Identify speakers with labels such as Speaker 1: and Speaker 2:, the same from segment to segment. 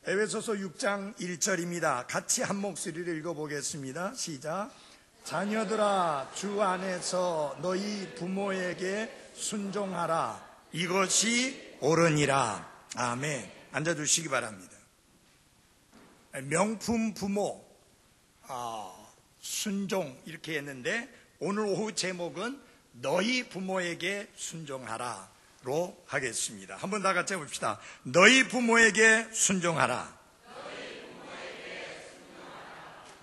Speaker 1: 에베소서 6장 1절입니다. 같이 한 목소리를 읽어보겠습니다. 시작. 자녀들아, 주 안에서 너희 부모에게 순종하라. 이것이 옳으니라. 아멘. 앉아주시기 바랍니다. 명품 부모, 순종 이렇게 했는데 오늘 오후 제목은 너희 부모에게 순종하라 로 하겠습니다. 한번 다 같이 해봅시다. 너희 부모에게 순종하라.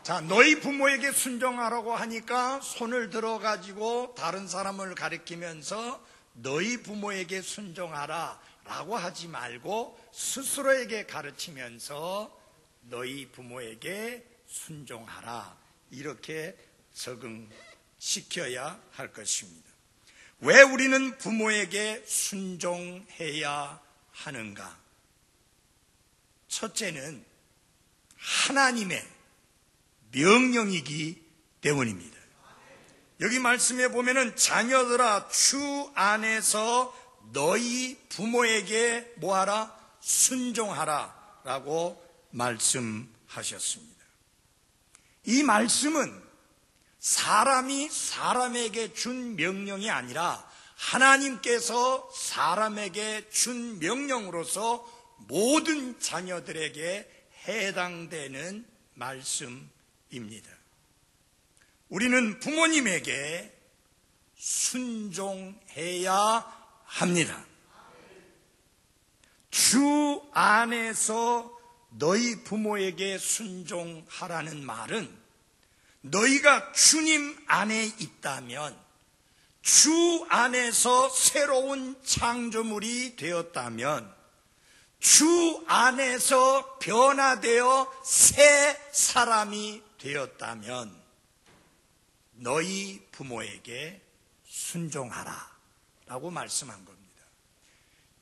Speaker 1: 자, 너희 부모에게 순종하라고 하니까 손을 들어가지고 다른 사람을 가리키면서 너희 부모에게 순종하라 라고 하지 말고 스스로에게 가르치면서 너희 부모에게 순종하라 이렇게 적응시켜야 할 것입니다. 왜 우리는 부모에게 순종해야 하는가? 첫째는 하나님의 명령이기 때문입니다. 여기 말씀에 보면은 자녀들아, 주 안에서 너희 부모에게 뭐하라? 순종하라 라고 말씀하셨습니다. 이 말씀은 사람이 사람에게 준 명령이 아니라 하나님께서 사람에게 준 명령으로서 모든 자녀들에게 해당되는 말씀입니다. 우리는 부모님에게 순종해야 합니다. 주 안에서 너희 부모에게 순종하라는 말은 너희가 주님 안에 있다면, 주 안에서 새로운 창조물이 되었다면, 주 안에서 변화되어 새 사람이 되었다면 너희 부모에게 순종하라 라고 말씀한 겁니다.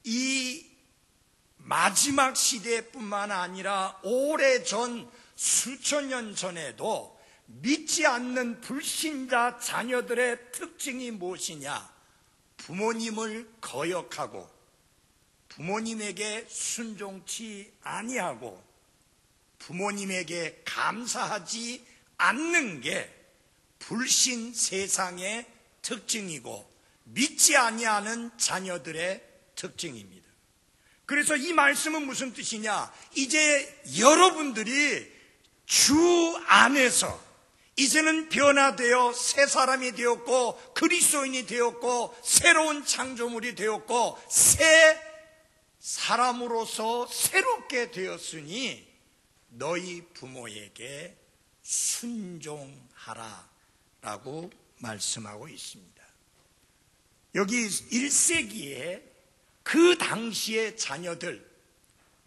Speaker 1: 이 마지막 시대뿐만 아니라 오래전 수천 년 전에도 믿지 않는 불신자 자녀들의 특징이 무엇이냐? 부모님을 거역하고 부모님에게 순종치 아니하고 부모님에게 감사하지 않는 게 불신 세상의 특징이고 믿지 아니하는 자녀들의 특징입니다. 그래서 이 말씀은 무슨 뜻이냐? 이제 여러분들이 주 안에서 이제는 변화되어 새 사람이 되었고 그리스도인이 되었고 새로운 창조물이 되었고 새 사람으로서 새롭게 되었으니 너희 부모에게 순종하라 라고 말씀하고 있습니다. 여기 1세기에 그 당시의 자녀들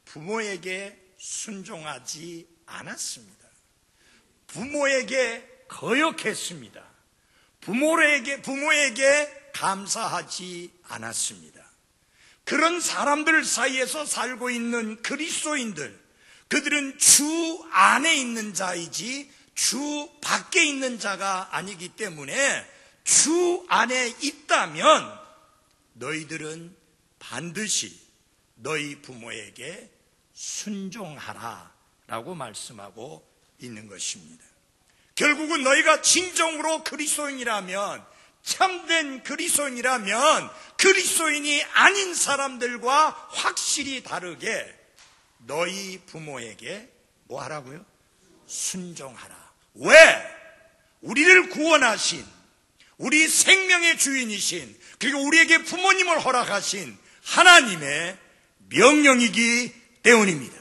Speaker 1: 부모에게 순종하지 않았습니다. 부모에게 거역했습니다. 부모에게 감사하지 않았습니다. 그런 사람들 사이에서 살고 있는 그리스도인들, 그들은 주 안에 있는 자이지 주 밖에 있는 자가 아니기 때문에 주 안에 있다면 너희들은 반드시 너희 부모에게 순종하라 라고 말씀하고 있는 것입니다. 결국은 너희가 진정으로 그리스도인이라면, 참된 그리스도인이라면 그리스도인이 아닌 사람들과 확실히 다르게 너희 부모에게 뭐 하라고요? 순종하라. 왜? 우리를 구원하신, 우리 생명의 주인이신, 그리고 우리에게 부모님을 허락하신 하나님의 명령이기 때문입니다.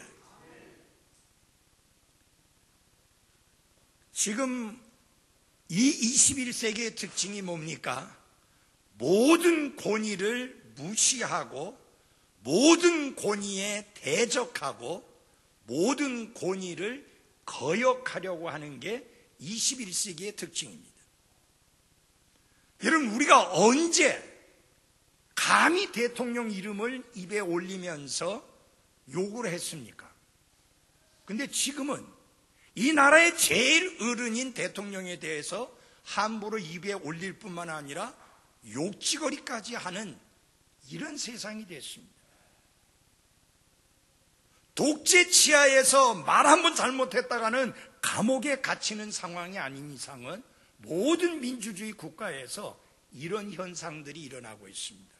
Speaker 1: 지금 이 21세기의 특징이 뭡니까? 모든 권위를 무시하고 모든 권위에 대적하고 모든 권위를 거역하려고 하는 게 21세기의 특징입니다. 여러분, 우리가 언제 감히 대통령 이름을 입에 올리면서 욕을 했습니까? 근데 지금은 이 나라의 제일 어른인 대통령에 대해서 함부로 입에 올릴 뿐만 아니라 욕지거리까지 하는 이런 세상이 됐습니다. 독재 치하에서 말 한 번 잘못했다가는 감옥에 갇히는 상황이 아닌 이상은 모든 민주주의 국가에서 이런 현상들이 일어나고 있습니다.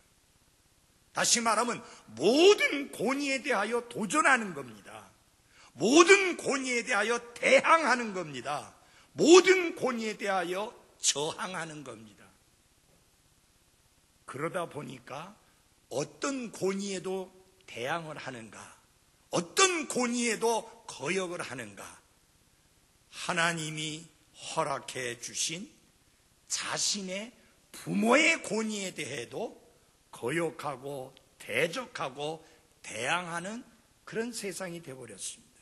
Speaker 1: 다시 말하면 모든 권위에 대하여 도전하는 겁니다. 모든 권위에 대하여 대항하는 겁니다. 모든 권위에 대하여 저항하는 겁니다. 그러다 보니까 어떤 권위에도 대항을 하는가, 어떤 권위에도 거역을 하는가, 하나님이 허락해 주신 자신의 부모의 권위에 대해도 거역하고 대적하고 대항하는 그런 세상이 되어버렸습니다.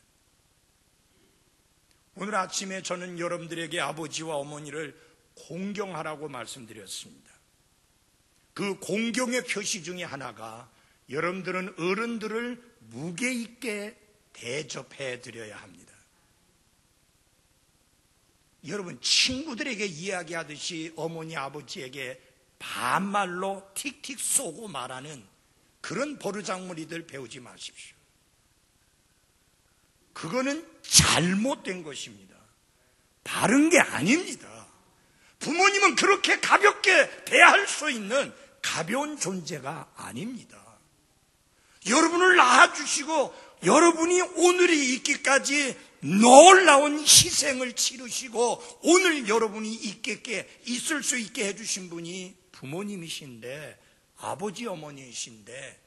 Speaker 1: 오늘 아침에 저는 여러분들에게 아버지와 어머니를 공경하라고 말씀드렸습니다. 그 공경의 표시 중에 하나가 여러분들은 어른들을 무게 있게 대접해 드려야 합니다. 여러분, 친구들에게 이야기하듯이 어머니 아버지에게 반말로 틱틱 쏘고 말하는 그런 버르장머리들 배우지 마십시오. 그거는 잘못된 것입니다. 바른 게 아닙니다. 부모님은 그렇게 가볍게 대할 수 있는 가벼운 존재가 아닙니다. 여러분을 낳아주시고 여러분이 오늘이 있기까지 놀라운 희생을 치르시고 오늘 여러분이 있을 수 있게 해주신 분이 부모님이신데, 아버지 어머니이신데,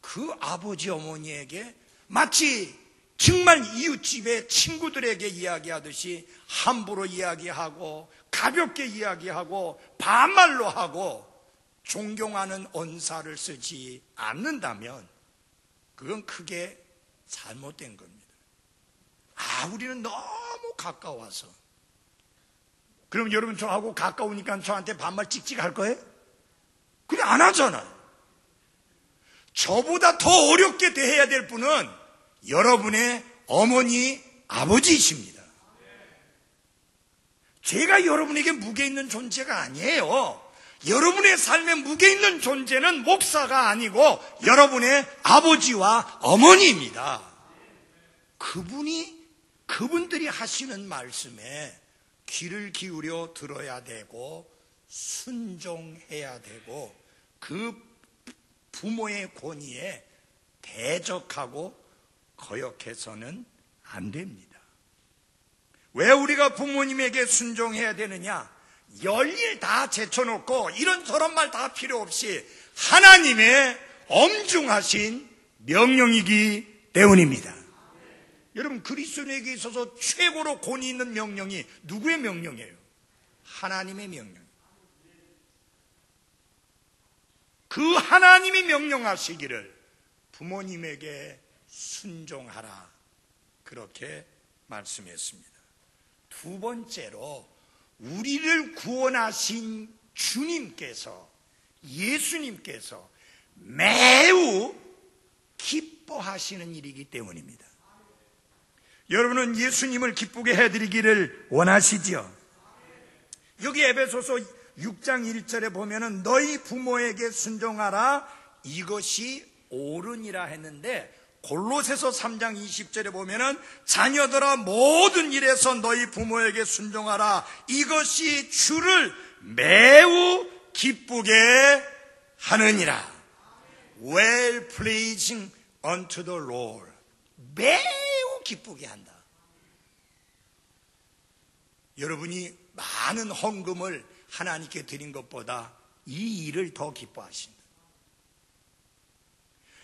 Speaker 1: 그 아버지 어머니에게 마치 정말 이웃집의 친구들에게 이야기하듯이 함부로 이야기하고 가볍게 이야기하고 반말로 하고 존경하는 언사를 쓰지 않는다면 그건 크게 잘못된 겁니다. 우리는 너무 가까워서. 그럼 여러분, 저하고 가까우니까 저한테 반말 찍찍 할 거예요? 그냥 안 하잖아요. 저보다 더 어렵게 대해야 될 분은 여러분의 어머니, 아버지이십니다. 제가 여러분에게 무게 있는 존재가 아니에요. 여러분의 삶에 무게 있는 존재는 목사가 아니고 여러분의 아버지와 어머니입니다. 그분들이 하시는 말씀에 귀를 기울여 들어야 되고 순종해야 되고 그 부모의 권위에 대적하고 거역해서는 안 됩니다. 왜 우리가 부모님에게 순종해야 되느냐? 열일 다 제쳐놓고 이런저런 말 다 필요 없이 하나님의 엄중하신 명령이기 때문입니다. 여러분, 그리스도인에게 있어서 최고로 권위 있는 명령이 누구의 명령이에요? 하나님의 명령. 그 하나님이 명령하시기를 부모님에게 순종하라, 그렇게 말씀했습니다. 두 번째로, 우리를 구원하신 주님께서, 예수님께서 매우 기뻐하시는 일이기 때문입니다. 여러분은 예수님을 기쁘게 해드리기를 원하시지요? 여기 에베소서 6장 1절에 보면은 너희 부모에게 순종하라, 이것이 옳으니라 했는데, 골로새서 3장 20절에 보면은 자녀들아 모든 일에서 너희 부모에게 순종하라, 이것이 주를 매우 기쁘게 하느니라. Well pleasing unto the Lord. 매우 기쁘게 한다. 여러분이 많은 헌금을 하나님께 드린 것보다 이 일을 더 기뻐하신다.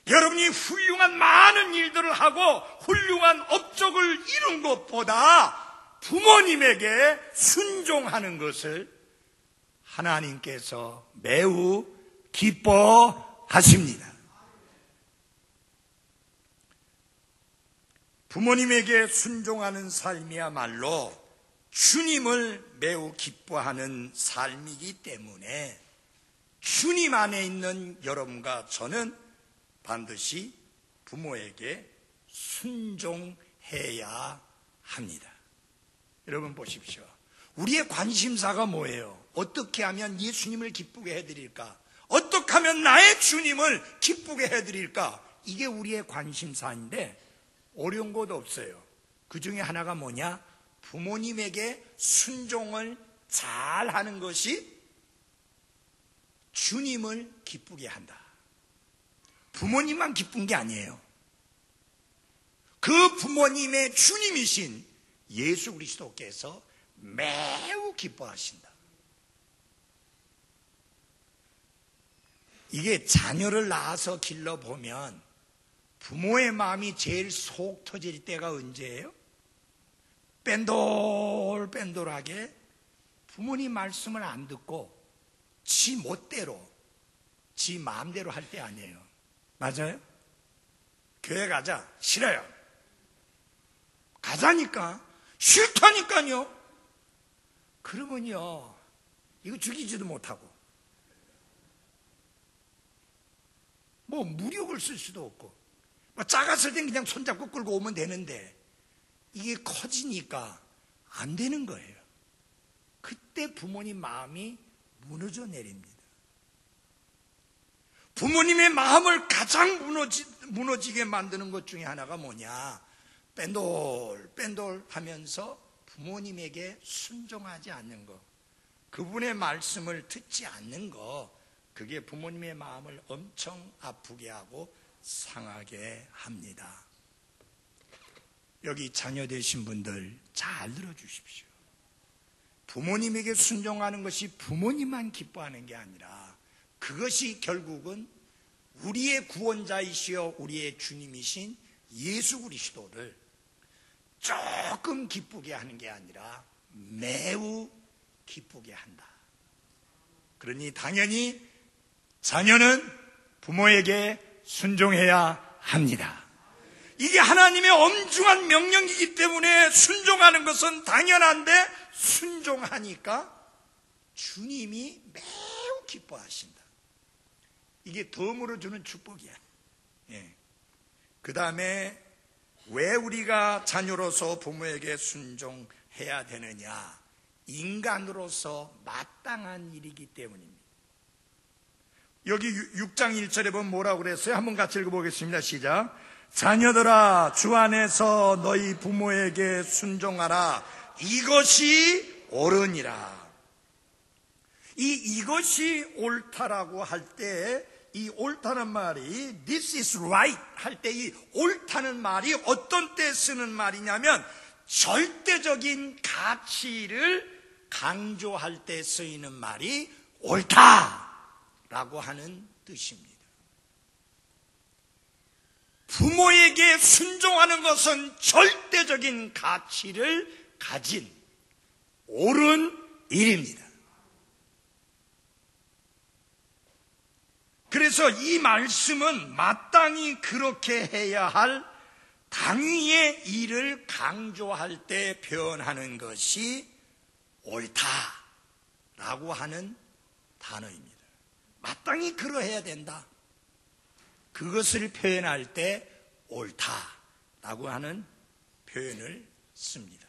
Speaker 1: 여러분이 훌륭한 많은 일들을 하고 훌륭한 업적을 이룬 것보다 부모님에게 순종하는 것을 하나님께서 매우 기뻐하십니다. 부모님에게 순종하는 삶이야말로 주님을 매우 기뻐하는 삶이기 때문에 주님 안에 있는 여러분과 저는 반드시 부모에게 순종해야 합니다. 여러분 보십시오. 우리의 관심사가 뭐예요? 어떻게 하면 예수님을 기쁘게 해드릴까? 어떻게 하면 나의 주님을 기쁘게 해드릴까? 이게 우리의 관심사인데, 어려운 것 없어요. 그 중에 하나가 뭐냐? 부모님에게 순종을 잘 하는 것이 주님을 기쁘게 한다. 부모님만 기쁜 게 아니에요. 그 부모님의 주님이신 예수 그리스도께서 매우 기뻐하신다. 이게 자녀를 낳아서 길러보면 부모의 마음이 제일 속 터질 때가 언제예요? 뺀돌뺀돌하게 부모님 말씀을 안 듣고 지 멋대로 지 마음대로 할 때 아니에요. 맞아요? 교회 가자. 싫어요. 가자니까. 싫다니까요. 그러면요, 이거 죽이지도 못하고 뭐 무력을 쓸 수도 없고, 뭐 작았을 땐 그냥 손잡고 끌고 오면 되는데 이게 커지니까 안 되는 거예요. 그때 부모님 마음이 무너져 내립니다. 부모님의 마음을 가장 무너지게 만드는 것 중에 하나가 뭐냐? 뺀돌 하면서 부모님에게 순종하지 않는 것, 그분의 말씀을 듣지 않는 것, 그게 부모님의 마음을 엄청 아프게 하고 상하게 합니다. 여기 자녀 되신 분들 잘 들어주십시오. 부모님에게 순종하는 것이 부모님만 기뻐하는 게 아니라 그것이 결국은 우리의 구원자이시여 우리의 주님이신 예수 그리스도를 조금 기쁘게 하는 게 아니라 매우 기쁘게 한다. 그러니 당연히 자녀는 부모에게 순종해야 합니다. 이게 하나님의 엄중한 명령이기 때문에 순종하는 것은 당연한데, 순종하니까 주님이 매우 기뻐하신다. 이게 덤으로 주는 축복이야. 예. 그 다음에 왜 우리가 자녀로서 부모에게 순종해야 되느냐? 인간으로서 마땅한 일이기 때문입니다. 여기 6장 1절에 보면 뭐라고 그랬어요? 한번 같이 읽어보겠습니다. 시작. 자녀들아, 주 안에서 너희 부모에게 순종하라. 이것이 옳으니라. 이것이 옳다라고 할 때, 이 옳다는 말이 this is right 할 때 이 옳다는 말이 어떤 때 쓰는 말이냐면 절대적인 가치를 강조할 때 쓰이는 말이 옳다라고 하는 뜻입니다. 부모에게 순종하는 것은 절대적인 가치를 가진 옳은 일입니다. 그래서 이 말씀은 마땅히 그렇게 해야 할 당위의 일을 강조할 때 표현하는 것이 옳다라고 하는 단어입니다. 마땅히 그러해야 된다. 그것을 표현할 때 옳다라고 하는 표현을 씁니다.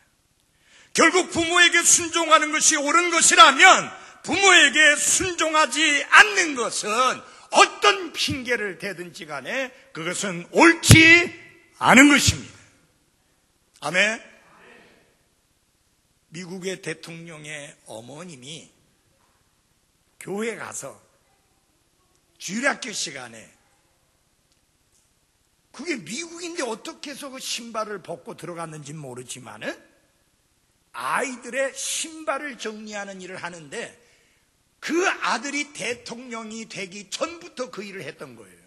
Speaker 1: 결국 부모에게 순종하는 것이 옳은 것이라면 부모에게 순종하지 않는 것은 어떤 핑계를 대든지 간에 그것은 옳지 않은 것입니다. 아멘. 미국의 대통령의 어머님이 교회 가서 주일학교 시간에, 그게 미국인데 어떻게 해서 그 신발을 벗고 들어갔는지 모르지만은 아이들의 신발을 정리하는 일을 하는데 그 아들이 대통령이 되기 전부터 그 일을 했던 거예요.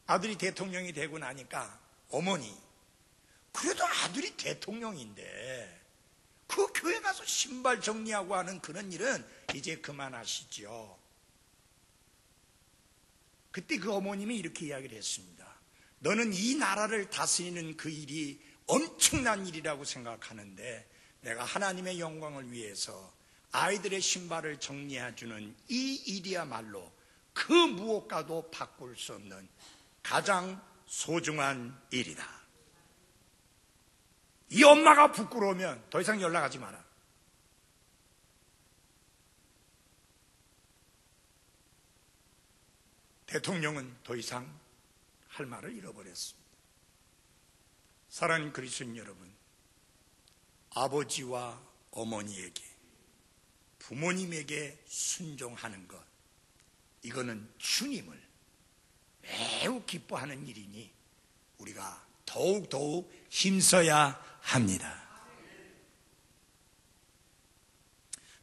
Speaker 1: 아들이 대통령이 되고 나니까 어머니, 그래도 아들이 대통령인데 그 교회 가서 신발 정리하고 하는 그런 일은 이제 그만하시죠. 그때 그 어머님이 이렇게 이야기를 했습니다. 너는 이 나라를 다스리는 그 일이 엄청난 일이라고 생각하는데 내가 하나님의 영광을 위해서 아이들의 신발을 정리해주는 이 일이야말로 그 무엇과도 바꿀 수 없는 가장 소중한 일이다. 이 엄마가 부끄러우면 더 이상 연락하지 마라. 대통령은 더 이상 할 말을 잃어버렸습니다. 사랑하는 그리스도인 여러분, 아버지와 어머니에게, 부모님에게 순종하는 것, 이거는 주님을 매우 기뻐하는 일이니 우리가 더욱 힘써야 합니다.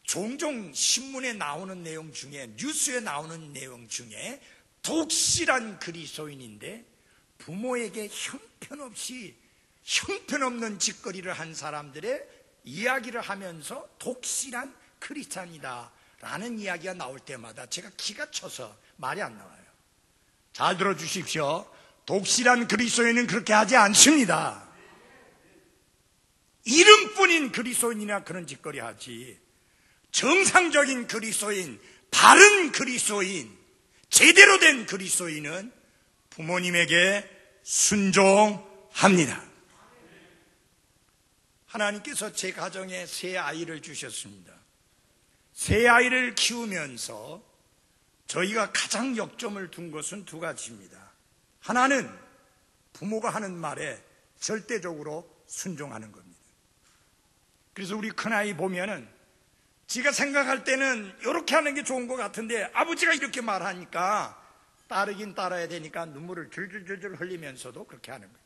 Speaker 1: 종종 신문에 나오는 내용 중에, 뉴스에 나오는 내용 중에 독실한 그리스도인인데 부모에게 형편없는 짓거리를 한 사람들의 이야기를 하면서 독실한 크리스찬이다 라는 이야기가 나올 때마다 제가 기가 쳐서 말이 안 나와요. 잘 들어주십시오. 독실한 그리스도인은 그렇게 하지 않습니다. 이름뿐인 그리스도인이나 그런 짓거리 하지, 정상적인 그리스도인, 바른 그리스도인, 제대로 된 그리스도인은 부모님에게 순종합니다. 하나님께서 제 가정에 세 아이를 주셨습니다. 세 아이를 키우면서 저희가 가장 역점을 둔 것은 두 가지입니다. 하나는 부모가 하는 말에 절대적으로 순종하는 겁니다. 그래서 우리 큰아이 보면은 지가 생각할 때는 이렇게 하는 게 좋은 것 같은데 아버지가 이렇게 말하니까 따르긴 따라야 되니까 눈물을 줄줄줄줄 흘리면서도 그렇게 하는 거예요.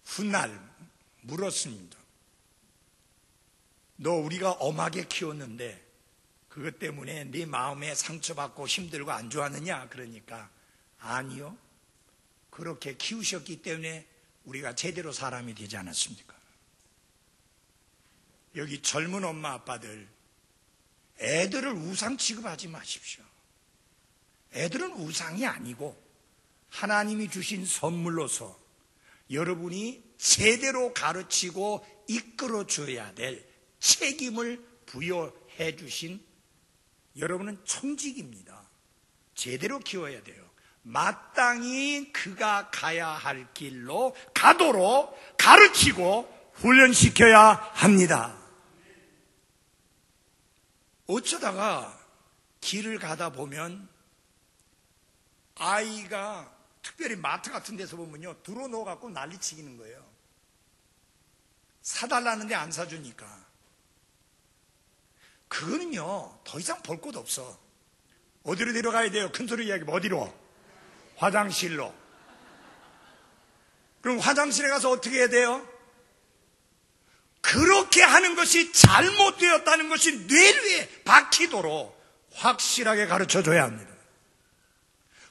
Speaker 1: 훗날 물었습니다. 너 우리가 엄하게 키웠는데 그것 때문에 네 마음에 상처받고 힘들고 안 좋았느냐? 그러니까 아니요, 그렇게 키우셨기 때문에 우리가 제대로 사람이 되지 않았습니까? 여기 젊은 엄마 아빠들, 애들을 우상 취급하지 마십시오. 애들은 우상이 아니고 하나님이 주신 선물로서 여러분이 제대로 가르치고 이끌어 줘야 될 책임을 부여해 주신 여러분은 청직입니다. 제대로 키워야 돼요. 마땅히 그가 가야 할 길로 가도록 가르치고 훈련시켜야 합니다. 어쩌다가 길을 가다 보면 아이가, 특별히 마트 같은 데서 보면요, 들어 넣어갖고 난리치기는 거예요. 사달라는데 안 사주니까. 그거는요, 더 이상 볼 곳 없어. 어디로 데려가야 돼요? 큰 소리 이야기하면 어디로? 화장실로. 그럼 화장실에 가서 어떻게 해야 돼요? 그렇게 하는 것이 잘못되었다는 것이 뇌리에 박히도록 확실하게 가르쳐줘야 합니다.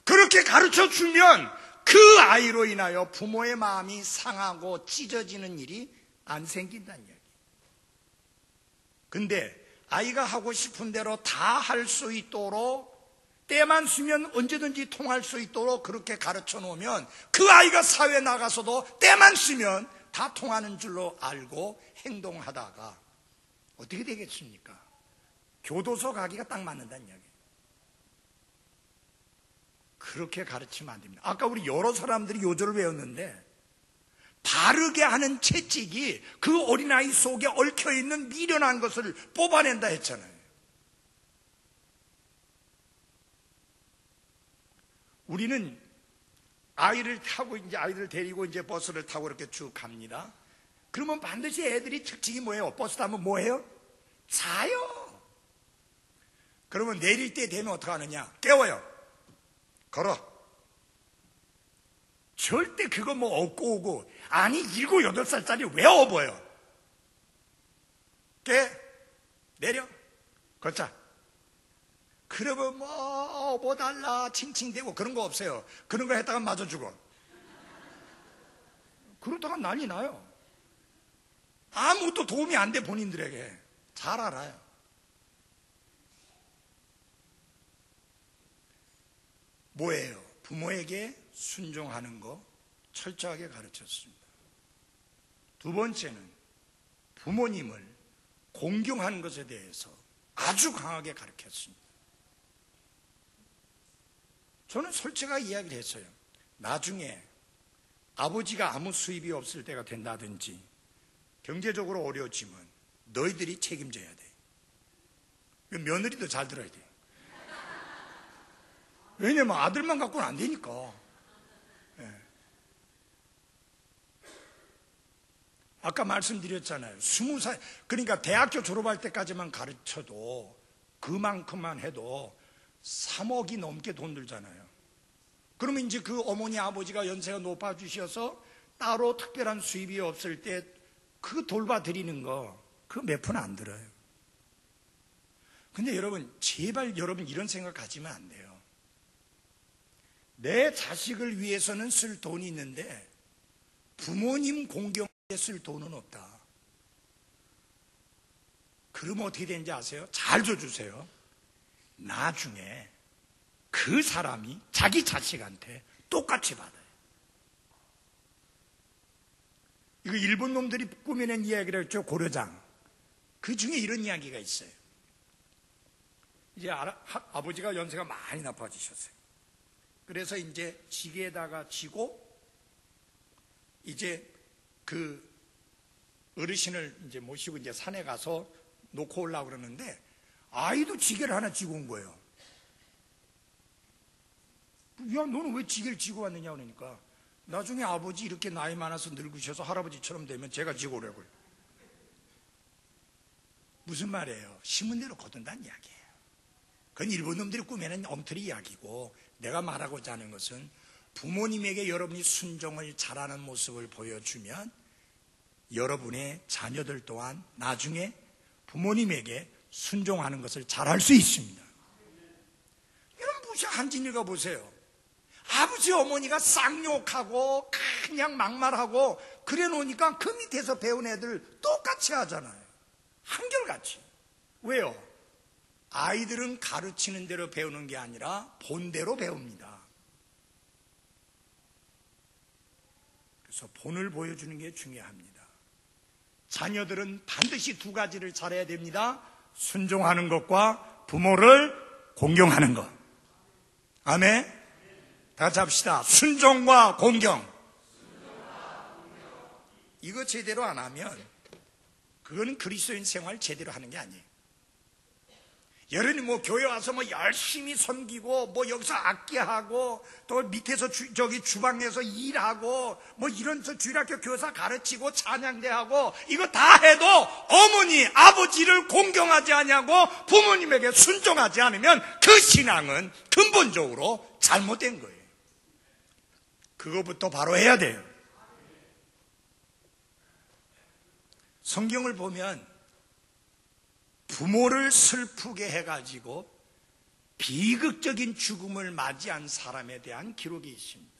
Speaker 1: 그렇게 가르쳐주면 그 아이로 인하여 부모의 마음이 상하고 찢어지는 일이 안 생긴다는 이야기. 근데 아이가 하고 싶은 대로 다 할 수 있도록, 때만 쓰면 언제든지 통할 수 있도록 그렇게 가르쳐 놓으면 그 아이가 사회에 나가서도 때만 쓰면 다 통하는 줄로 알고 행동하다가 어떻게 되겠습니까? 교도소 가기가 딱 맞는다는 이야기. 그렇게 가르치면 안 됩니다. 아까 우리 여러 사람들이 요절을 배웠는데 바르게 하는 채찍이 그 어린아이 속에 얽혀있는 미련한 것을 뽑아낸다 했잖아요. 우리는 아이를 타고 이제 아이를 데리고 이제 버스를 타고 이렇게 쭉 갑니다. 그러면 반드시 애들이 특징이 뭐예요? 버스 타면 뭐예요? 자요. 그러면 내릴 때 되면 어떻게 하느냐? 깨워요. 걸어. 절대 그거 뭐 업고 오고, 아니 7, 8살짜리 왜 업어요? 깨, 내려, 걷자. 그러면 뭐 업어달라 칭칭대고 그런 거 없어요. 그런 거 했다가 맞아 죽어. 그러다가 난리 나요. 아무것도 도움이 안 돼. 본인들에게 잘 알아요. 뭐예요? 부모에게 순종하는 거 철저하게 가르쳤습니다. 두 번째는 부모님을 공경하는 것에 대해서 아주 강하게 가르쳤습니다. 저는 솔직하게 이야기를 했어요. 나중에 아버지가 아무 수입이 없을 때가 된다든지 경제적으로 어려워지면 너희들이 책임져야 돼. 며느리도 잘 들어야 돼. 왜냐면 아들만 갖고는 안 되니까. 아까 말씀드렸잖아요. 20살, 그러니까 대학교 졸업할 때까지만 가르쳐도 그만큼만 해도 3억이 넘게 돈 들잖아요. 그러면 이제 그 어머니 아버지가 연세가 높아지셔서 따로 특별한 수입이 없을 때 그 돌봐드리는 거 그거 몇 푼 안 들어요. 근데 여러분, 제발 여러분 이런 생각 가지면 안 돼요. 내 자식을 위해서는 쓸 돈이 있는데 부모님 공경에 쓸 돈은 없다. 그러면 어떻게 되는지 아세요? 잘 줘주세요. 나중에 그 사람이 자기 자식한테 똑같이 받아요. 이거 일본 놈들이 꾸며낸 이야기를 했죠. 고려장. 그 중에 이런 이야기가 있어요. 이제 아버지가 연세가 많이 나빠지셨어요. 그래서 이제 지게에다가 지고 이제 그 어르신을 이제 모시고 이제 산에 가서 놓고 오려고 그러는데 아이도 지게를 하나 지고 온 거예요. 야, 너는 왜 지게를 지고 왔느냐 그러니까 나중에 아버지 이렇게 나이 많아서 늙으셔서 할아버지처럼 되면 제가 지고 오라고요. 무슨 말이에요? 심은 대로 거둔다는 이야기예요. 그건 일본 놈들이 꾸며낸 엉터리 이야기고, 내가 말하고자 하는 것은 부모님에게 여러분이 순종을 잘하는 모습을 보여주면 여러분의 자녀들 또한 나중에 부모님에게 순종하는 것을 잘할 수 있습니다. 여러분 무시 한진일가 보세요. 아버지 어머니가 쌍욕하고 그냥 막말하고 그래 놓으니까 그 밑에서 배운 애들 똑같이 하잖아요. 한결같이. 왜요? 아이들은 가르치는 대로 배우는 게 아니라 본대로 배웁니다. 그래서 본을 보여주는 게 중요합니다. 자녀들은 반드시 두 가지를 잘해야 됩니다. 순종하는 것과 부모를 공경하는 것. 아멘. 다 같이 합시다. 순종과 공경. 이거 제대로 안 하면 그거는 그리스도인 생활 제대로 하는 게 아니에요. 여러분이 뭐 교회 와서 뭐 열심히 섬기고 뭐 여기서 악기하고 또 밑에서 저기 주방에서 일하고 뭐 이런 주일학교 교사 가르치고 찬양대하고 이거 다 해도 어머니 아버지를 공경하지 않냐고 부모님에게 순종하지 않으면 그 신앙은 근본적으로 잘못된 거예요. 그거부터 바로 해야 돼요. 성경을 보면 부모를 슬프게 해가지고 비극적인 죽음을 맞이한 사람에 대한 기록이 있습니다.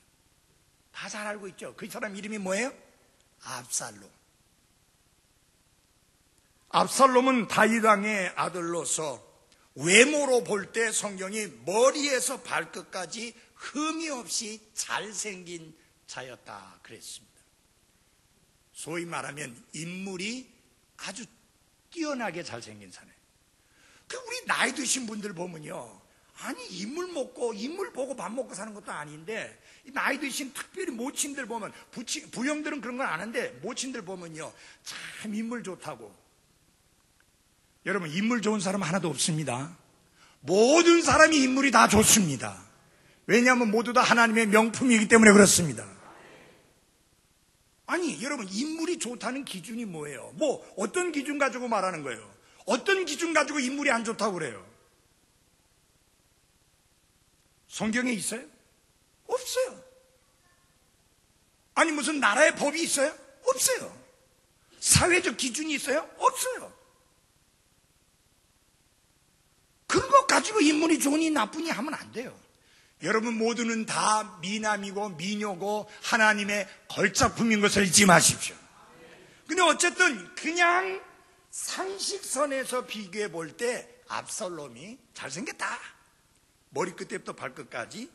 Speaker 1: 다 잘 알고 있죠? 그 사람 이름이 뭐예요? 압살롬. 압살롬은 다윗 왕의 아들로서 외모로 볼 때 성경이 머리에서 발끝까지 흠이 없이 잘생긴 자였다 그랬습니다. 소위 말하면 인물이 아주 뛰어나게 잘생긴 사람. 그 우리 나이 드신 분들 보면요, 아니 인물 먹고 인물 보고 밥 먹고 사는 것도 아닌데 나이 드신 특별히 모친들 보면 부형들은 그런 건 아는데 모친들 보면요 참 인물 좋다고. 여러분 인물 좋은 사람 하나도 없습니다. 모든 사람이 인물이 다 좋습니다. 왜냐하면 모두 다 하나님의 명품이기 때문에 그렇습니다. 아니 여러분 인물이 좋다는 기준이 뭐예요? 뭐 어떤 기준 가지고 말하는 거예요? 어떤 기준 가지고 인물이 안 좋다고 그래요? 성경에 있어요? 없어요. 아니 무슨 나라의 법이 있어요? 없어요. 사회적 기준이 있어요? 없어요. 그런 것 가지고 인물이 좋으니 나쁘니 하면 안 돼요. 여러분 모두는 다 미남이고 미녀고 하나님의 걸작품인 것을 잊지 마십시오. 근데 어쨌든 그냥 상식선에서 비교해 볼 때 압살롬이 잘생겼다. 머리끝부터 발끝까지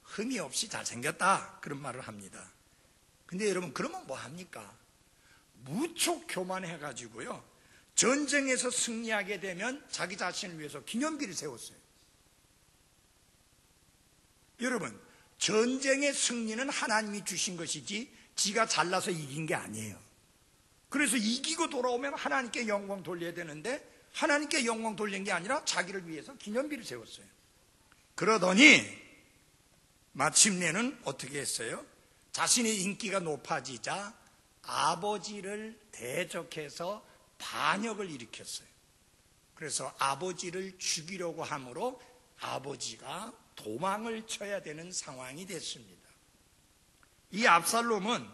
Speaker 1: 흠이 없이 잘생겼다. 그런 말을 합니다. 근데 여러분 그러면 뭐 합니까? 무척 교만해가지고요. 전쟁에서 승리하게 되면 자기 자신을 위해서 기념비를 세웠어요. 여러분 전쟁의 승리는 하나님이 주신 것이지 지가 잘나서 이긴 게 아니에요. 그래서 이기고 돌아오면 하나님께 영광 돌려야 되는데 하나님께 영광 돌린 게 아니라 자기를 위해서 기념비를 세웠어요. 그러더니 마침내는 어떻게 했어요? 자신의 인기가 높아지자 아버지를 대적해서 반역을 일으켰어요. 그래서 아버지를 죽이려고 함으로 아버지가 도망을 쳐야 되는 상황이 됐습니다. 이 압살롬은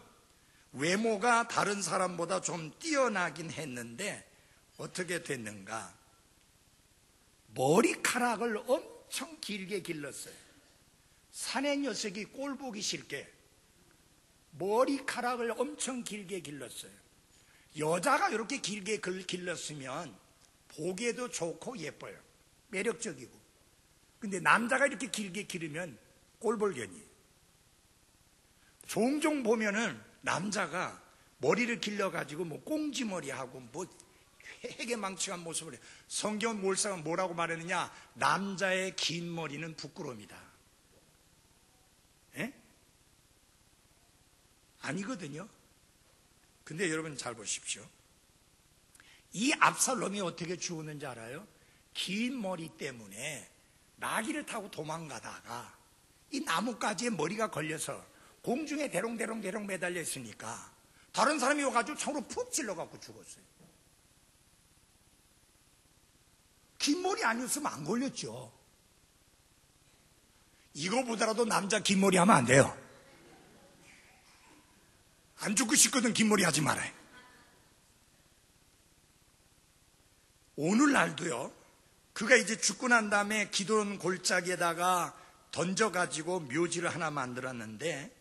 Speaker 1: 외모가 다른 사람보다 좀 뛰어나긴 했는데 어떻게 됐는가? 머리카락을 엄청 길게 길렀어요. 사내 녀석이 꼴 보기 싫게 머리카락을 엄청 길게 길렀어요. 여자가 이렇게 길게 길렀으면 보기에도 좋고 예뻐요. 매력적이고. 근데 남자가 이렇게 길게 기르면 꼴볼견이에요. 종종 보면은 남자가 머리를 길러가지고 뭐 꽁지머리하고 뭐 회개망측한 모습을 해요. 성경 몰사가 뭐라고 말했느냐? 남자의 긴 머리는 부끄러움이다. 에? 아니거든요. 근데 여러분 잘 보십시오. 이 압살롬이 어떻게 죽었는지 알아요? 긴 머리 때문에 나귀를 타고 도망가다가 이 나뭇가지에 머리가 걸려서 공중에 대롱대롱 매달려 있으니까 다른 사람이 와가지고 창으로 푹 찔러갖고 죽었어요. 긴 머리 아니었으면 안 걸렸죠. 이거보다라도 남자 긴 머리 하면 안 돼요. 안 죽고 싶거든 긴 머리 하지 말아요. 오늘날도요, 그가 이제 죽고 난 다음에 기돈 골짜기에다가 던져가지고 묘지를 하나 만들었는데,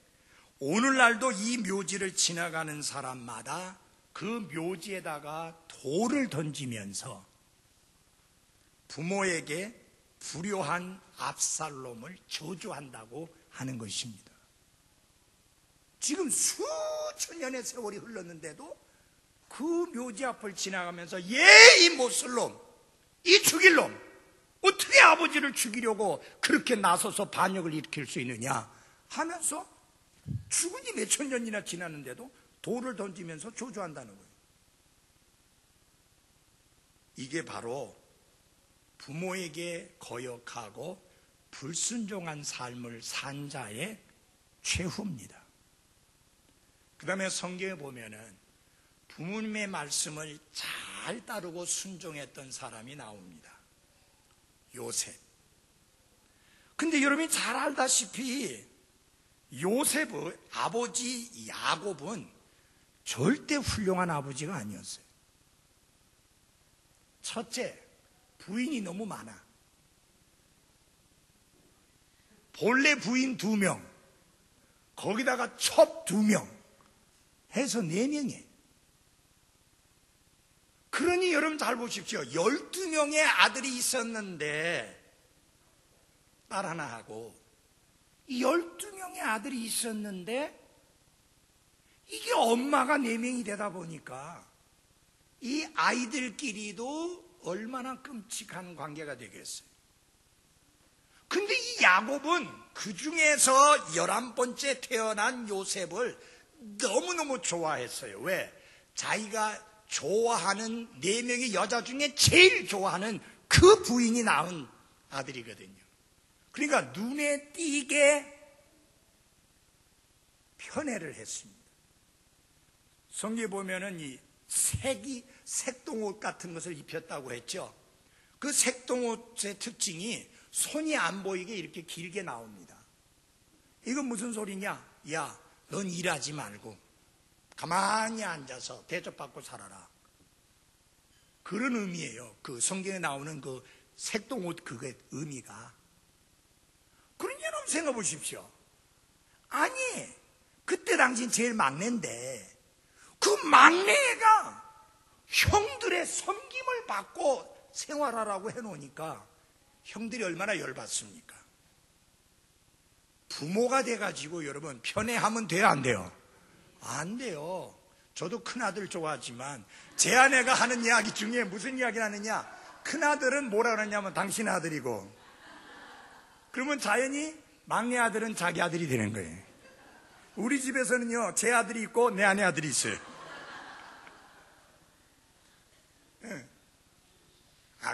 Speaker 1: 오늘날도 이 묘지를 지나가는 사람마다 그 묘지에다가 돌을 던지면서 부모에게 불효한 압살롬을 저주한다고 하는 것입니다. 지금 수천 년의 세월이 흘렀는데도 그 묘지 앞을 지나가면서 이 못쓸 놈, 이 죽일 놈, 어떻게 아버지를 죽이려고 그렇게 나서서 반역을 일으킬 수 있느냐 하면서 죽은 지 몇천 년이나 지났는데도 돌을 던지면서 저주한다는 거예요. 이게 바로 부모에게 거역하고 불순종한 삶을 산 자의 최후입니다. 그 다음에 성경에 보면은 부모님의 말씀을 잘 따르고 순종했던 사람이 나옵니다. 요셉. 근데 여러분이 잘 알다시피 요셉의 아버지 야곱은 절대 훌륭한 아버지가 아니었어요. 첫째, 부인이 너무 많아. 본래 부인 2명, 거기다가 첩 2명 해서 4명이에요. 그러니 여러분 잘 보십시오. 12명의 아들이 있었는데 딸 하나 하고, 이 12명의 아들이 있었는데 이게 엄마가 4명이 되다 보니까 이 아이들끼리도 얼마나 끔찍한 관계가 되겠어요. 근데 이 야곱은 그 중에서 11번째 태어난 요셉을 너무너무 좋아했어요. 왜? 자기가 좋아하는 4명의 여자 중에 제일 좋아하는 그 부인이 낳은 아들이거든요. 그러니까 눈에 띄게 편애를 했습니다. 성경에 보면은 이 색동옷 같은 것을 입혔다고 했죠. 그 색동옷의 특징이 손이 안 보이게 이렇게 길게 나옵니다. 이건 무슨 소리냐? 야, 넌 일하지 말고 가만히 앉아서 대접받고 살아라. 그런 의미예요. 그 성경에 나오는 그 색동옷 그게 의미가. 그러니 여러분 생각해 보십시오. 아니, 그때 당신 제일 막내인데 그 막내가 형들의 섬김을 받고 생활하라고 해놓으니까 형들이 얼마나 열받습니까? 부모가 돼가지고 여러분 편애하면 돼요, 안 돼요? 안 돼요. 저도 큰아들 좋아하지만 제 아내가 하는 이야기 중에 무슨 이야기를 하느냐, 큰아들은 뭐라 그러냐면 당신 아들이고, 그러면 자연히 막내 아들은 자기 아들이 되는 거예요. 우리 집에서는요, 제 아들이 있고 내 아내 아들이 있어요.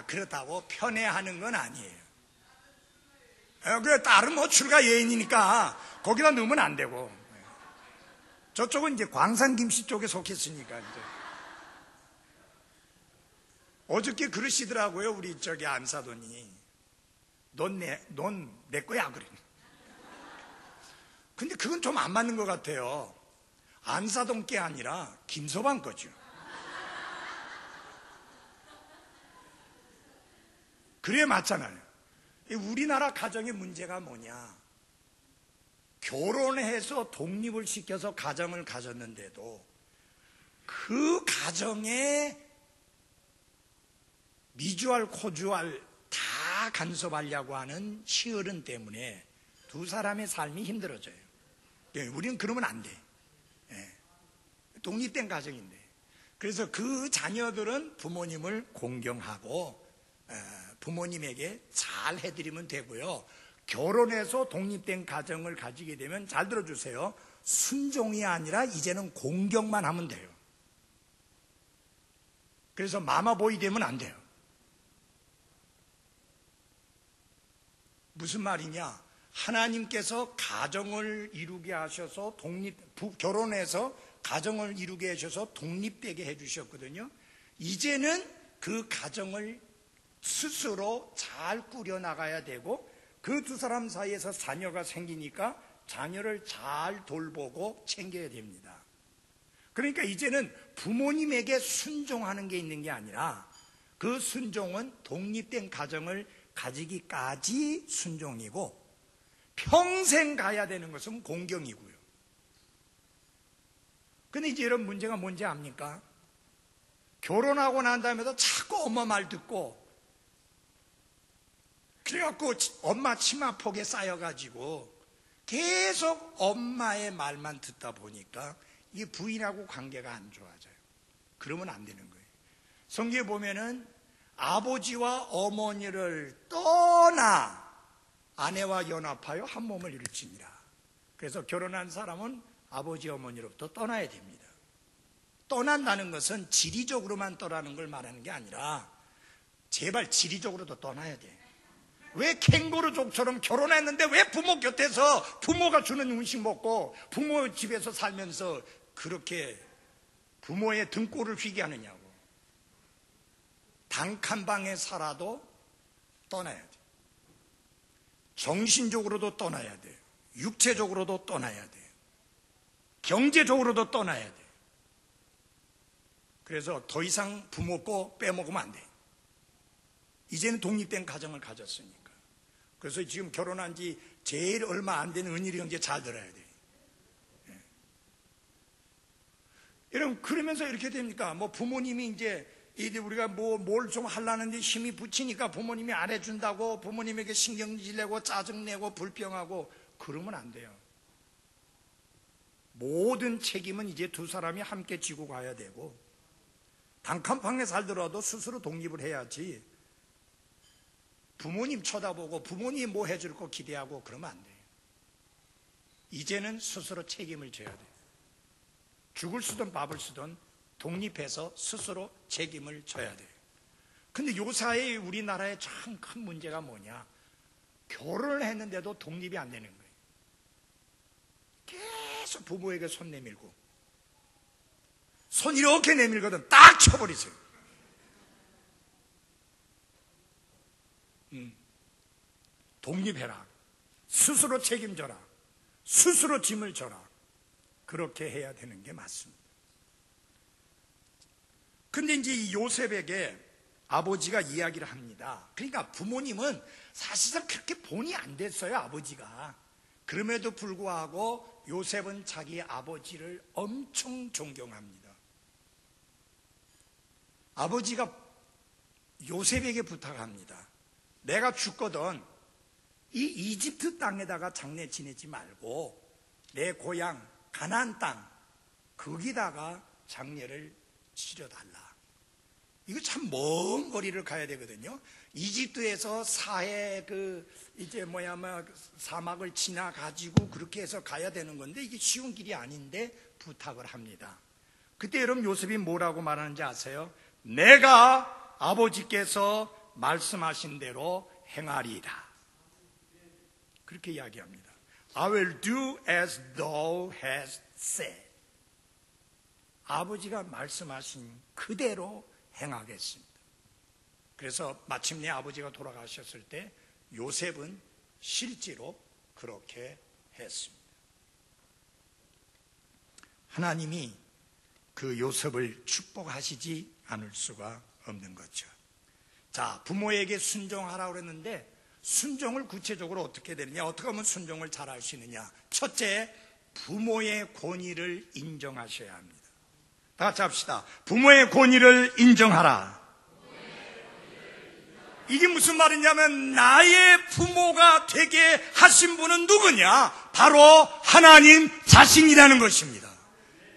Speaker 1: 그렇다고 편애하는 건 아니에요. 그래, 딸은 뭐 출가 여인이니까 거기다 넣으면 안 되고. 저쪽은 이제 광산김씨 쪽에 속했으니까 이제. 어저께 그러시더라고요. 우리 저기 안사돈이. 넌 내 거야 그래. 근데 그건 좀 안 맞는 것 같아요. 안사돈 게 아니라 김서방 거죠. 그래 맞잖아요. 우리나라 가정의 문제가 뭐냐? 결혼해서 독립을 시켜서 가정을 가졌는데도 그 가정에 미주알 코주알 다 간섭하려고 하는 시어른 때문에 두 사람의 삶이 힘들어져요. 우리는 그러면 안 돼. 독립된 가정인데. 그래서 그 자녀들은 부모님을 공경하고 부모님에게 잘 해드리면 되고요. 결혼해서 독립된 가정을 가지게 되면 잘 들어주세요. 순종이 아니라 이제는 공경만 하면 돼요. 그래서 마마보이 되면 안 돼요. 무슨 말이냐? 하나님께서 가정을 이루게 하셔서 결혼해서 가정을 이루게 하셔서 독립되게 해주셨거든요. 이제는 그 가정을 스스로 잘 꾸려나가야 되고 그 두 사람 사이에서 자녀가 생기니까 자녀를 잘 돌보고 챙겨야 됩니다. 그러니까 이제는 부모님에게 순종하는 게 있는 게 아니라 그 순종은 독립된 가정을 가지기까지 순종이고 평생 가야 되는 것은 공경이고요. 근데 이제 이런 문제가 뭔지 압니까? 결혼하고 난 다음에도 자꾸 엄마 말 듣고 그래갖고 엄마 치마폭에 쌓여가지고 계속 엄마의 말만 듣다 보니까 이게 부인하고 관계가 안 좋아져요. 그러면 안 되는 거예요. 성경에 보면은 아버지와 어머니를 떠나 아내와 연합하여 한 몸을 이룰지니라. 그래서 결혼한 사람은 아버지 어머니로부터 떠나야 됩니다. 떠난다는 것은 지리적으로만 떠나는 걸 말하는 게 아니라 제발 지리적으로도 떠나야 돼. 왜 캥거루족처럼 결혼했는데 왜 부모 곁에서 부모가 주는 음식 먹고 부모 집에서 살면서 그렇게 부모의 등골을 휘게 하느냐고. 단칸방에 살아도 떠나야 돼. 정신적으로도 떠나야 돼. 육체적으로도 떠나야 돼. 경제적으로도 떠나야 돼. 그래서 더 이상 부모 거 빼먹으면 안 돼. 이제는 독립된 가정을 가졌으니까. 그래서 지금 결혼한 지 제일 얼마 안 되는 은일이 형제 잘 들어야 돼. 여러분, 그러면서 이렇게 됩니까? 뭐 부모님이 이제 우리가 뭘 좀 하려는데 힘이 붙이니까 부모님이 안 해준다고 부모님에게 신경질 내고 짜증내고 불평하고 그러면 안 돼요. 모든 책임은 이제 두 사람이 함께 지고 가야 되고 단칸방에 살더라도 스스로 독립을 해야지 부모님 쳐다보고 부모님 뭐 해줄 거 기대하고 그러면 안 돼요. 이제는 스스로 책임을 져야 돼요. 죽을 쓰든 밥을 쓰든 독립해서 스스로 책임을 져야 돼요. 근데 요사이 우리나라의 참 큰 문제가 뭐냐? 결혼을 했는데도 독립이 안 되는 거예요. 계속 부모에게 손 내밀고 손 이렇게 내밀거든 딱 쳐버리세요. 독립해라. 스스로 책임져라. 스스로 짐을 져라. 그렇게 해야 되는 게 맞습니다. 근데 이제 이 요셉에게 아버지가 이야기를 합니다. 그러니까 부모님은 사실상 그렇게 본이 안 됐어요, 아버지가. 그럼에도 불구하고 요셉은 자기 아버지를 엄청 존경합니다. 아버지가 요셉에게 부탁합니다. 내가 죽거든 이 이집트 땅에다가 장례 지내지 말고 내 고향 가나안 땅 거기다가 장례를 치러달라. 이거 참 먼 거리를 가야 되거든요. 이집트에서 사해 사막을 지나 가지고 그렇게 해서 가야 되는 건데 이게 쉬운 길이 아닌데 부탁을 합니다. 그때 여러분 요셉이 뭐라고 말하는지 아세요? 내가 아버지께서 말씀하신 대로 행하리이다. 그렇게 이야기합니다. I will do as thou hast said. 아버지가 말씀하신 그대로 행하겠습니다. 그래서 마침내 아버지가 돌아가셨을 때 요셉은 실제로 그렇게 했습니다. 하나님이 그 요셉을 축복하시지 않을 수가 없는 거죠. 자, 부모에게 순종하라고 그랬는데 순종을 구체적으로 어떻게 되느냐, 어떻게 하면 순종을 잘할 수 있느냐. 첫째, 부모의 권위를 인정하셔야 합니다. 다 같이 합시다. 부모의 권위를 인정하라. 이게 무슨 말이냐면 나의 부모가 되게 하신 분은 누구냐? 바로 하나님 자신이라는 것입니다.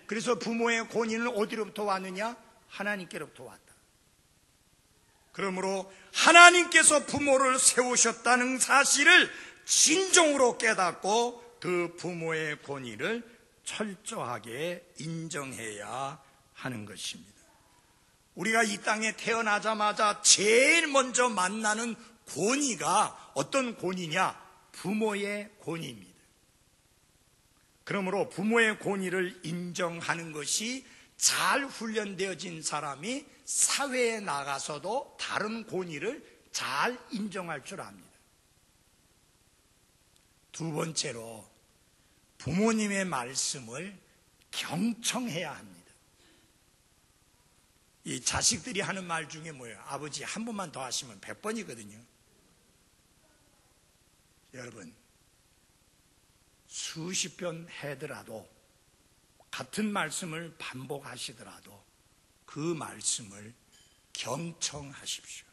Speaker 1: 그래서 부모의 권위는 어디로부터 왔느냐? 하나님께로부터 왔다. 그러므로 하나님께서 부모를 세우셨다는 사실을 진정으로 깨닫고 그 부모의 권위를 철저하게 인정해야 하는 것입니다. 우리가 이 땅에 태어나자마자 제일 먼저 만나는 권위가 어떤 권위냐? 부모의 권위입니다. 그러므로 부모의 권위를 인정하는 것이 잘 훈련되어진 사람이 사회에 나가서도 다른 권위를 잘 인정할 줄 압니다. 두 번째로 부모님의 말씀을 경청해야 합니다. 이 자식들이 하는 말 중에 뭐예요? 아버지 한 번만 더 하시면 100번이거든요. 여러분, 수십 번 해더라도 같은 말씀을 반복하시더라도 그 말씀을 경청하십시오.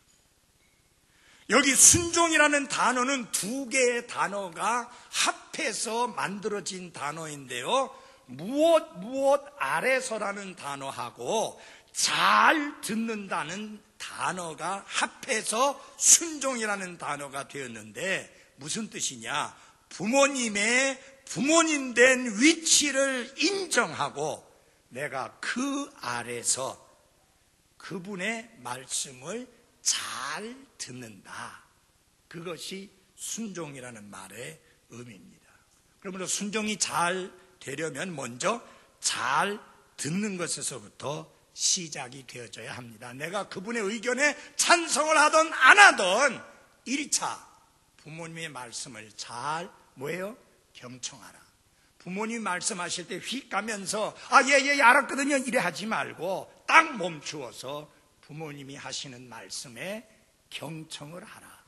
Speaker 1: 여기 순종이라는 단어는 두 개의 단어가 합해서 만들어진 단어인데요. 무엇 아래서라는 단어하고 잘 듣는다는 단어가 합해서 순종이라는 단어가 되었는데 무슨 뜻이냐? 부모님 된 위치를 인정하고 내가 그 아래서 그분의 말씀을 잘 듣는다. 그것이 순종이라는 말의 의미입니다. 그러므로 순종이 잘 되려면 먼저 잘 듣는 것에서부터 시작이 되어져야 합니다. 내가 그분의 의견에 찬성을 하든 안 하든 1차 부모님의 말씀을 잘 경청하라. 부모님 말씀하실 때 휙 가면서 예 알았거든요 이래 하지 말고 딱 멈추어서 부모님이 하시는 말씀에 경청을 하라.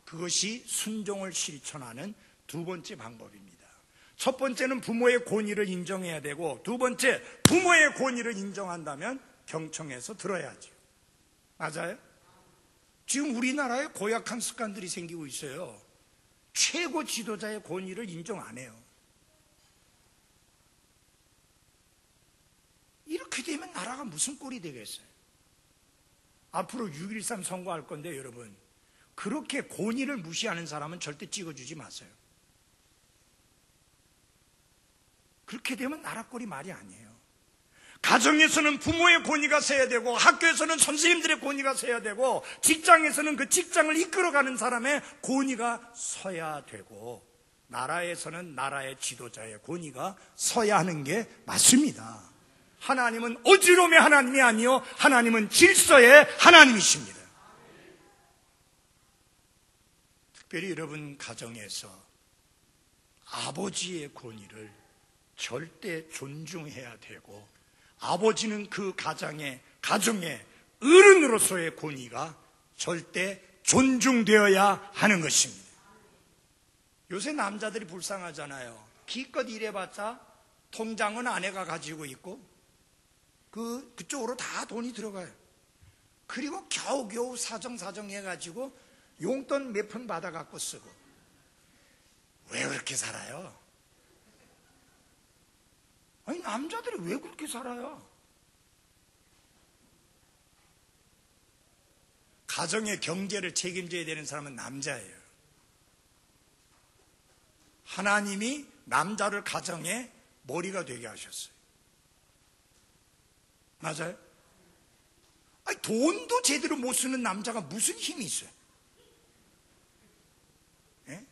Speaker 1: 그것이 순종을 실천하는 두 번째 방법입니다. 첫 번째는 부모의 권위를 인정해야 되고, 두 번째 부모의 권위를 인정한다면 경청해서 들어야죠. 맞아요? 지금 우리나라에 고약한 습관들이 생기고 있어요. 최고 지도자의 권위를 인정 안 해요. 이렇게 되면 나라가 무슨 꼴이 되겠어요? 앞으로 6.13 선거할 건데 여러분, 그렇게 권위를 무시하는 사람은 절대 찍어주지 마세요. 그렇게 되면 나라 꼴이 말이 아니에요. 가정에서는 부모의 권위가 서야 되고, 학교에서는 선생님들의 권위가 서야 되고, 직장에서는 그 직장을 이끌어가는 사람의 권위가 서야 되고, 나라에서는 나라의 지도자의 권위가 서야 하는 게 맞습니다. 하나님은 어지러움의 하나님이 아니요, 하나님은 질서의 하나님이십니다. 특별히 여러분 가정에서 아버지의 권위를 절대 존중해야 되고, 아버지는 그 가정의 어른으로서의 권위가 절대 존중되어야 하는 것입니다. 요새 남자들이 불쌍하잖아요. 기껏 일해봤자 통장은 아내가 가지고 있고 그쪽으로 다 돈이 들어가요. 그리고 겨우겨우 사정 해가지고 용돈 몇 푼 받아갖고 쓰고. 왜 그렇게 살아요? 아니, 남자들이 왜 그렇게 살아요? 가정의 경제를 책임져야 되는 사람은 남자예요. 하나님이 남자를 가정의 머리가 되게 하셨어요. 맞아요? 아니, 돈도 제대로 못 쓰는 남자가 무슨 힘이 있어요? 예?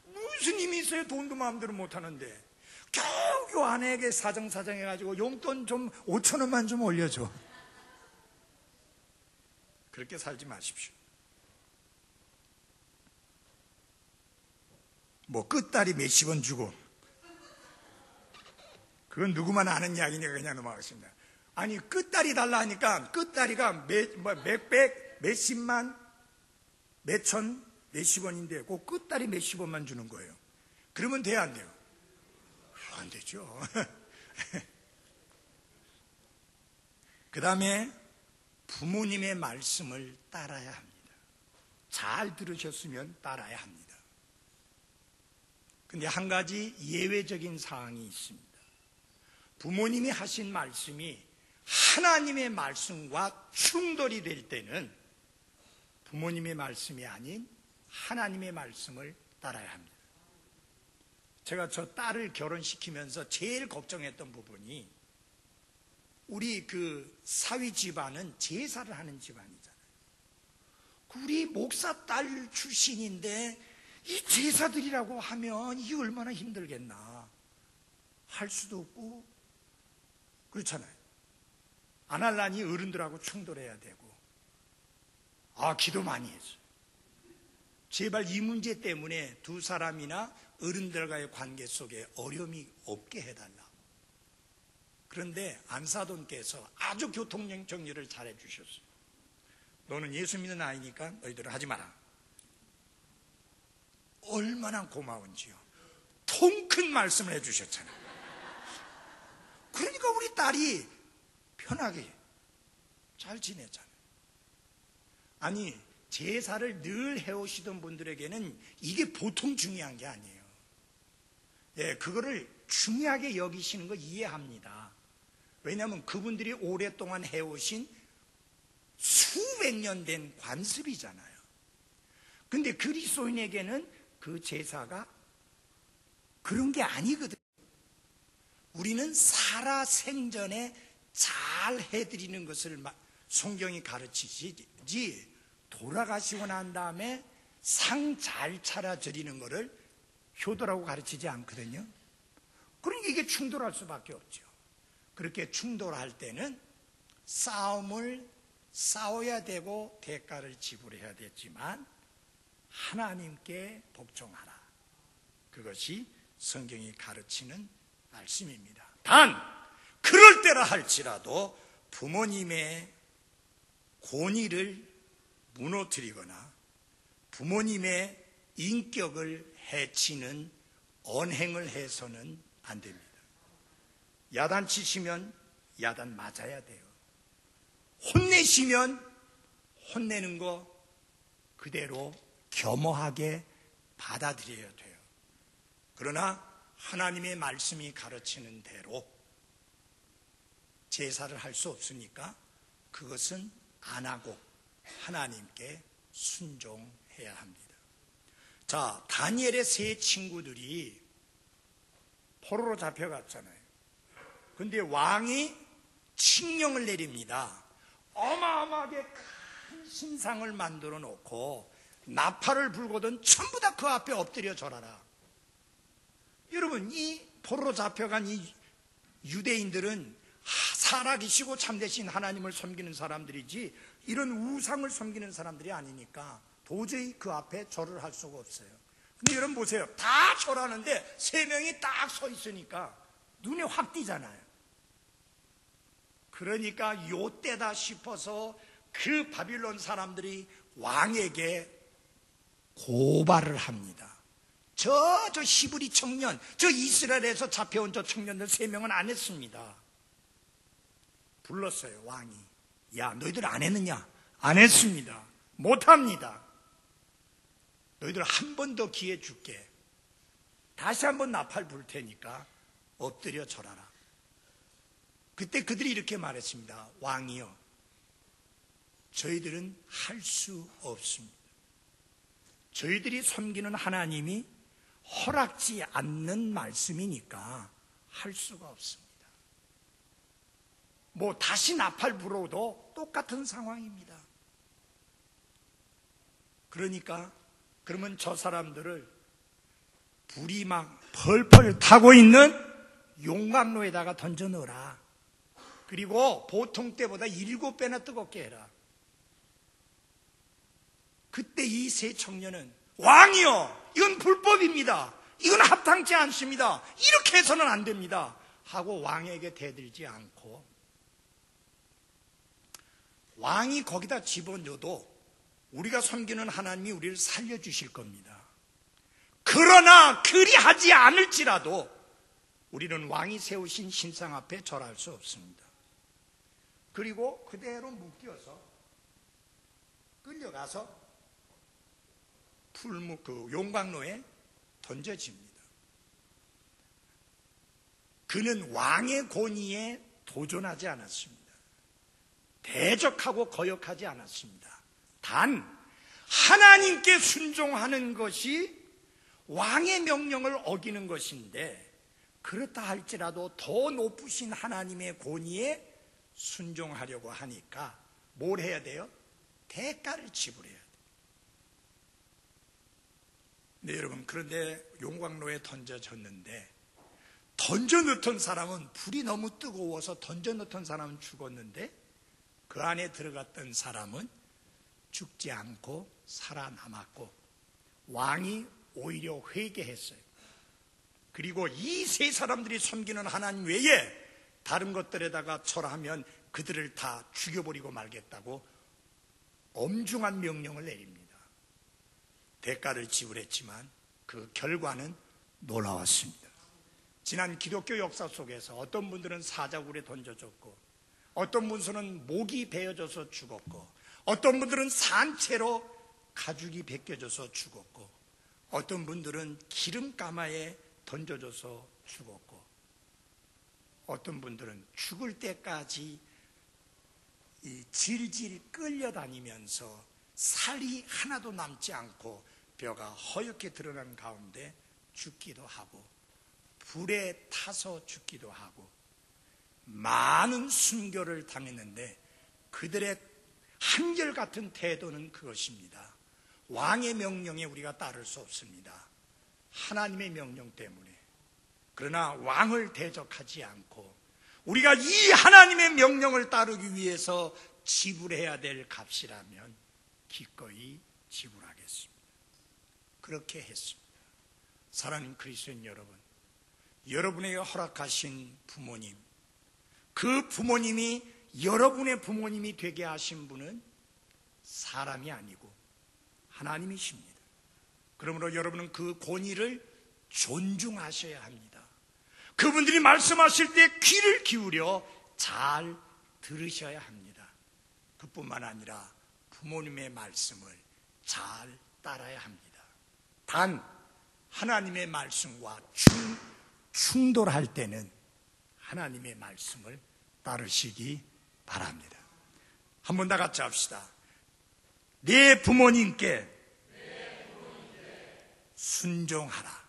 Speaker 1: 무슨 힘이 있어요? 있어요? 돈도 마음대로 못 하는데. 겨우 아내에게 사정해가지고 용돈 좀 5천 원만 좀 올려줘. 그렇게 살지 마십시오. 뭐 끝다리 몇십 원 주고, 그건 누구만 아는 이야기니까 그냥 넘어가겠습니다. 아니 끝다리 달라 하니까 끝다리가 몇백, 몇십만, 몇천, 몇십 원인데 그 끝다리 몇십 원만 주는 거예요. 그러면 돼야 안 돼요? 안 되죠. 그 다음에 부모님의 말씀을 따라야 합니다. 잘 들으셨으면 따라야 합니다. 근데 한 가지 예외적인 사항이 있습니다. 부모님이 하신 말씀이 하나님의 말씀과 충돌이 될 때는 부모님의 말씀이 아닌 하나님의 말씀을 따라야 합니다. 제가 저 딸을 결혼시키면서 제일 걱정했던 부분이, 우리 그 사위 집안은 제사를 하는 집안이잖아요. 우리 목사 딸 출신인데 이 제사드리라고 하면 이게 얼마나 힘들겠나. 할 수도 없고 그렇잖아요. 안 할라니 어른들하고 충돌해야 되고. 기도 많이 했어요. 제발 이 문제 때문에 두 사람이나 어른들과의 관계 속에 어려움이 없게 해달라. 그런데 안사돈께서 아주 교통령 정리를 잘해 주셨어요. 너는 예수 믿는 아이니까 너희들은 하지 마라. 얼마나 고마운지요. 통 큰 말씀을 해 주셨잖아요. 그러니까 우리 딸이 편하게 잘 지냈잖아요. 아니 제사를 늘 해오시던 분들에게는 이게 보통 중요한 게 아니에요. 예, 그거를 중요하게 여기시는 거 이해합니다. 왜냐하면 그분들이 오랫동안 해오신 수백 년 된 관습이잖아요. 근데 그리스도인에게는 그 제사가 그런 게 아니거든요. 우리는 살아 생전에 잘 해드리는 것을 성경이 가르치지, 돌아가시고 난 다음에 상 잘 차려드리는 것을 효도라고 가르치지 않거든요. 그러니까 이게 충돌할 수밖에 없죠. 그렇게 충돌할 때는 싸움을 싸워야 되고 대가를 지불해야 되지만 하나님께 복종하라. 그것이 성경이 가르치는 말씀입니다. 단 그럴 때라 할지라도 부모님의 권위를 무너뜨리거나 부모님의 인격을 해치는 언행을 해서는 안 됩니다. 야단치시면 야단 맞아야 돼요. 혼내시면 혼내는 거 그대로 겸허하게 받아들여야 돼요. 그러나 하나님의 말씀이 가르치는 대로 제사를 할 수 없으니까 그것은 안 하고 하나님께 순종해야 합니다. 자, 다니엘의 세 친구들이 포로로 잡혀갔잖아요. 근데 왕이 칙령을 내립니다. 어마어마하게 큰 신상을 만들어 놓고 나팔을 불거든 전부 다 그 앞에 엎드려 절하라. 여러분, 이 포로로 잡혀간 이 유대인들은 살아계시고 참되신 하나님을 섬기는 사람들이지 이런 우상을 섬기는 사람들이 아니니까 도저히 그 앞에 절을 할 수가 없어요. 근데 여러분 보세요. 다 절하는데 세 명이 딱 서 있으니까 눈에 확 띄잖아요. 그러니까 요때다 싶어서 그 바빌론 사람들이 왕에게 고발을 합니다. 저 히브리 청년, 저 이스라엘에서 잡혀온 저 청년들 세 명은 안 했습니다. 불렀어요, 왕이. 야, 너희들 안 했느냐? 안 했습니다. 못합니다. 너희들 한 번 더 기회 줄게. 다시 한 번 나팔 불 테니까 엎드려 절하라. 그때 그들이 이렇게 말했습니다. 왕이여, 저희들은 할 수 없습니다. 저희들이 섬기는 하나님이 허락지 않는 말씀이니까 할 수가 없습니다. 뭐 다시 나팔 불어도 똑같은 상황입니다. 그러니까 그러면 저 사람들을 불이 막 펄펄 타고 있는 용광로에다가 던져 넣어라. 그리고 보통 때보다 7배나 뜨겁게 해라. 그때 이 세 청년은 왕이여, 이건 불법입니다. 이건 합당치 않습니다. 이렇게 해서는 안 됩니다. 하고 왕에게 대들지 않고, 왕이 거기다 집어넣어도 우리가 섬기는 하나님이 우리를 살려주실 겁니다. 그러나 그리하지 않을지라도 우리는 왕이 세우신 신상 앞에 절할 수 없습니다. 그리고 그대로 묶여서 끌려가서 그 용광로에 던져집니다. 그는 왕의 권위에 도전하지 않았습니다. 대적하고 거역하지 않았습니다. 단 하나님께 순종하는 것이 왕의 명령을 어기는 것인데, 그렇다 할지라도 더 높으신 하나님의 권위에 순종하려고 하니까 뭘 해야 돼요? 대가를 지불해야 돼요. 네, 여러분, 그런데 용광로에 던져졌는데 던져 넣던 사람은 불이 너무 뜨거워서 던져 넣던 사람은 죽었는데 그 안에 들어갔던 사람은 죽지 않고 살아남았고 왕이 오히려 회개했어요. 그리고 이 세 사람들이 섬기는 하나님 외에 다른 것들에다가 절하면 그들을 다 죽여버리고 말겠다고 엄중한 명령을 내립니다. 대가를 지불했지만 그 결과는 놀라웠습니다. 지난 기독교 역사 속에서 어떤 분들은 사자굴에 던져졌고, 어떤 분들은 목이 베어져서 죽었고, 어떤 분들은 산채로 가죽이 벗겨져서 죽었고, 어떤 분들은 기름가마에 던져져서 죽었고, 어떤 분들은 죽을 때까지 질질 끌려다니면서 살이 하나도 남지 않고 뼈가 허옇게 드러난 가운데 죽기도 하고, 불에 타서 죽기도 하고, 많은 순교를 당했는데 그들의 한결같은 태도는 그것입니다. 왕의 명령에 우리가 따를 수 없습니다. 하나님의 명령 때문에. 그러나 왕을 대적하지 않고 우리가 이 하나님의 명령을 따르기 위해서 지불해야 될 값이라면 기꺼이 지불하겠습니다. 그렇게 했습니다. 사랑하는 그리스도인 여러분, 여러분에게 허락하신 부모님, 그 부모님이 여러분의 부모님이 되게 하신 분은 사람이 아니고 하나님이십니다. 그러므로 여러분은 그 권위를 존중하셔야 합니다. 그분들이 말씀하실 때 귀를 기울여 잘 들으셔야 합니다. 그뿐만 아니라 부모님의 말씀을 잘 따라야 합니다. 단 하나님의 말씀과 충돌할 때는 하나님의 말씀을 따르시기 바랍니다. 한번 다 같이 합시다. 내 부모님께 순종하라.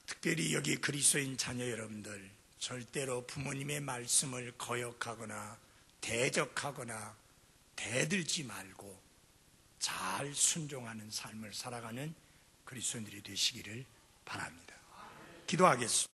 Speaker 1: 특별히 여기 그리스도인 자녀 여러분들, 절대로 부모님의 말씀을 거역하거나 대적하거나 대들지 말고 잘 순종하는 삶을 살아가는 그리스도인들이 되시기를 바랍니다. 기도하겠습니다.